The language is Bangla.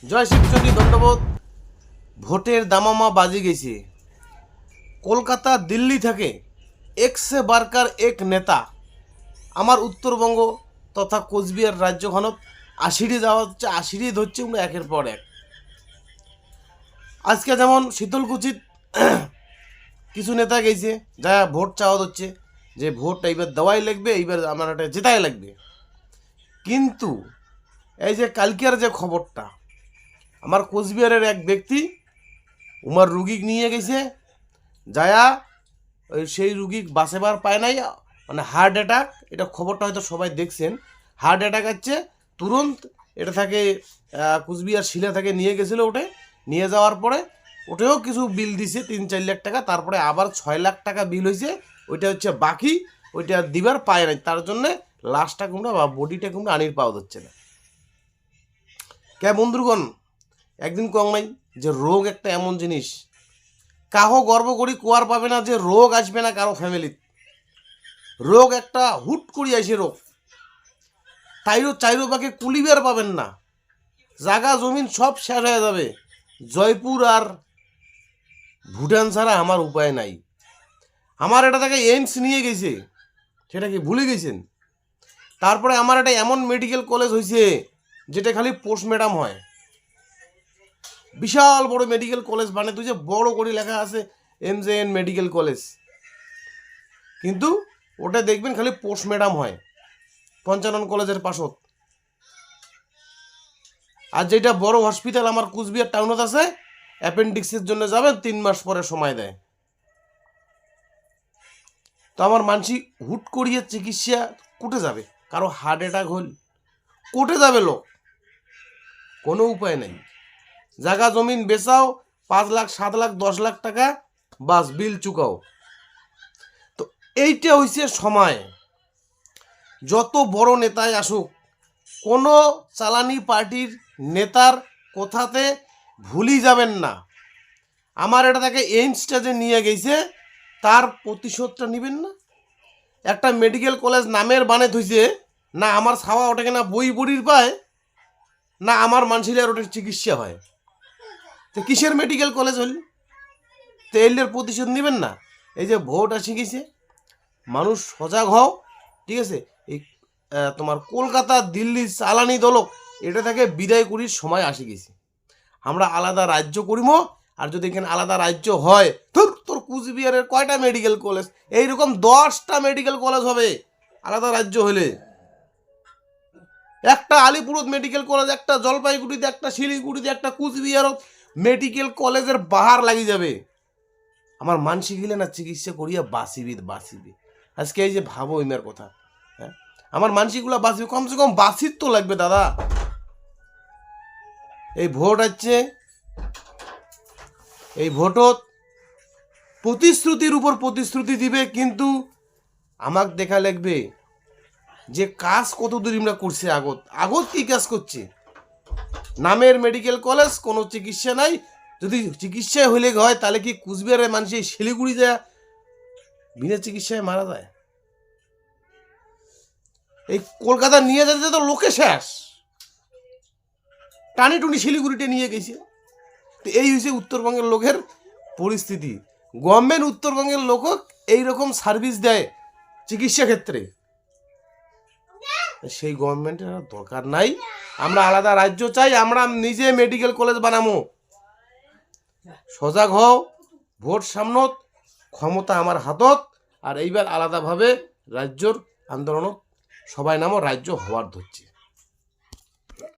জয় শিবচন্ডী দণ্ডবোধ। ভোটের দামামা বাজে গেছে। কলকাতা দিল্লি থেকে একশে বারকার এক নেতা আমার উত্তরবঙ্গ তথা কোচবিহার রাজ্যখানত আশিড়ে যাওয়া হচ্ছে, আশিড়ে ধরছে একের পর এক। আজকে যেমন শীতলকুচিত কিছু নেতা গেছে, যা ভোট চাওয়া হচ্ছে যে ভোট এইবার দেওয়াই লাগবে, এইবার আমার এটা জেতাই লাগবে। কিন্তু এই যে কালকের যে খবরটা, আমার কোচবিহারের এক ব্যক্তি উমার রুগী নিয়ে গেছে, যায়া ওই সেই রুগী বাঁচাবার পায় নাই, মানে হার্ট অ্যাটাক। এটা খবরটা হয়তো সবাই দেখছেন। হার্ট অ্যাটাক আছে তুরন্ত। এটা থাকে কুচবিহার শিলা থেকে নিয়ে গেছিলো, ওটে নিয়ে যাওয়ার পরে ওটাও কিছু বিল দিছে 3-4 লাখ টাকা, তারপরে আবার 6 লাখ টাকা বিল হয়েছে। ওইটা হচ্ছে বাকি, ওইটা দিবার পায় নাই, তার জন্যে লাশটা কুমড়া বা বডিটা কুমড়া আনির পাওয়া যাচ্ছে না। কে বন্ধুগণ, একদিন কম নাই যে রোগ একটা এমন জিনিস, কাহো গর্ব করি কোয়ার পাবে না যে রোগ আসবে না কারো ফ্যামিলিত। রোগ একটা হুট করি আসে রোগ, চাইরো বাকে কুলিবার পাবেন না, জাগা জমিন সব শেষ হয়ে যাবে। জয়পুর আর ভুটান ছাড়া আমার উপায় নাই। আমার এটা থেকে এইমস নিয়ে গেছে, সেটা কি ভুলে গেছেন? তারপরে আমার একটা এমন মেডিকেল কলেজ হয়েছে যেটা খালি পোস্টম্যাডাম হয়। বিশাল বড় মেডিকেল কলেজ বানায় তুই, যে বড় করে লেখা আছে MJN মেডিকেল কলেজ, কিন্তু ওটা দেখবেন খালি পোস্টম্যাডাম হয় পঞ্চানন কলেজের পাশত। আর যেটা বড় হসপিটাল আমার কুচবিহার টাউনত আছে, অ্যাপেন্ডিক্সের জন্য যাবেন 3 মাস পরে সময় দেয়। তো আমার মানসি হুট করিয়ে চিকিৎসা কোটে যাবে, কারো হার্ট অ্যাটাক হল কোটে যাবে লোক, কোনো উপায় নেই। জায়গা জমিন বেচাও, 5 লাখ 7 লাখ 10 লাখ টাকা বাস বিল চুকাও। তো এইটা হইছে সময়। যত বড় নেতাই আসুক, কোনো চালানি পার্টির নেতার কথাতে ভুলি যাবেন না। আমার এটা তাকে এইমসটা যে নিয়ে গেছে তার প্রতিশোধটা নেবেন না। একটা মেডিকেল কলেজ নামের বানে থইছে না, আমার ছাওয়া ওটাকে না বই বড়ির পায়, না আমার মানসিলের ওটার চিকিৎসা হয়। তো কিসের মেডিকেল কলেজ হল? তো এলের প্রতিশোধ নেবেন না। এই যে ভোট আসি গেছে, মানুষ সজাগ হও, ঠিক আছে? এই তোমার কলকাতা দিল্লি চালানি দলক এটা থেকে বিদায় করির সময় আসি গেছে। আমরা আলাদা রাজ্য করিম, আর যদি এখানে আলাদা রাজ্য হয়, তোর কুচবিহারের কয়টা মেডিকেল কলেজ? এইরকম 10টা মেডিকেল কলেজ হবে আলাদা রাজ্য হলে। একটা আলিপুরত মেডিকেল কলেজ, একটা জলপাইগুড়িতে, একটা শিলিগুড়িতে, একটা কুচবিহারত মেডিকেল কলেজের বাহার লাগি যাবে। আমার মানসি গেলে না চিকিৎসা করিয়া বাঁচিবি। আজকে এই যে ভাবো ইমার কথা, হ্যাঁ, আমার মানসিগুলা বাঁচিবি, কমসে কম বাঁচির তো লাগবে দাদা। এই ভোট আছে, এই ভোটত প্রতিশ্রুতির উপর প্রতিশ্রুতি দিবে, কিন্তু আমাকে দেখা লাগবে যে কাজ কতদূর আমরা করছে। আগত কি কাজ করছে? নামের মেডিকেল কলেজ, কোনো চিকিৎসা নাই। যদি চিকিৎসা হইলে হয় তাহলে কি কুচবিহারের মানুষ শিলিগুড়ি যায় বিনা চিকিৎসায় মারা যায়? এই কলকাতা নিয়ে যেতে তো লোকে শেষ, টানি টুনি শিলিগুড়িতে নিয়ে গেছে। তো এই হচ্ছে উত্তরবঙ্গের লোকের পরিস্থিতি। গভর্নমেন্ট উত্তরবঙ্গের লোক এইরকম সার্ভিস দেয় চিকিৎসা ক্ষেত্রে, সেই গভর্নমেন্টের দরকার নাই। আমরা আলাদা রাজ্য চাই, আমরা নিজে মেডিকেল কলেজ বানাবো। সজাগ হও, ভোট সামনত, ক্ষমতা আমার হাতত। আর এইবার আলাদাভাবে রাজ্যর আন্দোলনত সবাই নামও, রাজ্য হওয়ার ধরছে।